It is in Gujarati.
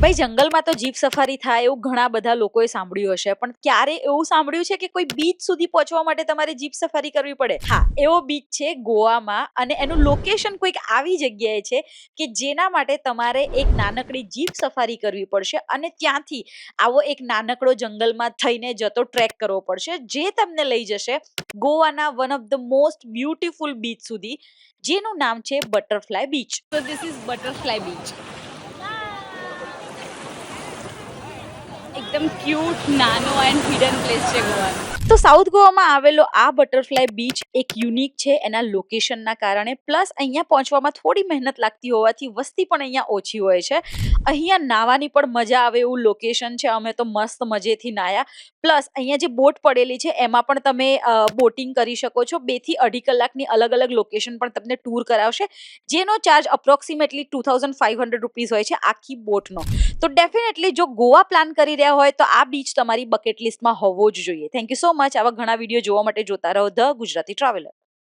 ભાઈ જંગલમાં તો જીપ સફારી થાય એવું ઘણા બધા લોકોએ સાંભળ્યું હશે, પણ ક્યારે એવું સાંભળ્યું છે કે કોઈ બીચ સુધી પહોંચવા માટે તમારે જીપ સફારી કરવી પડે? હા, એવો બીચ છે ગોવામાં, અને એનું લોકેશન કોઈક આવી જગ્યાએ છે કે જેના માટે તમારે એક નાનકડી જીપ સફારી કરવી પડશે અને ત્યાંથી આવો એક નાનકડો જંગલમાં થઈને જતો ટ્રેક કરવો પડશે, જે તમને લઈ જશે ગોવાના one of the most beautiful beach સુધી, જેનું નામ છે butterfly beach. So this is Butterfly Beach. एकदम क्यूट नानो एंड हिडन प्लेस છે ગોવાનું. તો સાઉથ ગોવામાં આવેલો આ બટરફ્લાય બીચ એક યુનિક છે એના લોકેશનના કારણે, પ્લસ અહીંયા પહોંચવામાં થોડી મહેનત લાગતી હોવાથી વસ્તી પણ અહીંયા ઓછી હોય છે. અહીંયા નાવાની પણ મજા આવે એવું લોકેશન છે. અમે તો મસ્ત મજેથી નાયા. પ્લસ અહીંયા જે બોટ પડેલી છે એમાં પણ તમે બોટિંગ કરી શકો છો. 2 થી 2.5 કલાકની અલગ અલગ લોકેશન પણ તમને ટૂર કરાવશે, જેનો ચાર્જ અપ્રોક્સિમેટલી 2500 રૂપીઝ હોય છે આખી બોટનો. તો ડેફિનેટલી જો ગોવા પ્લાન કરી રહ્યા હોય તો આ બીચ તમારી બકેટ લિસ્ટમાં હોવો જ જોઈએ. Thank you so much. આવા ઘણા વિડીયો જોવા માટે જોતા રહો ધ ગુજરાતી ટ્રાવેલર.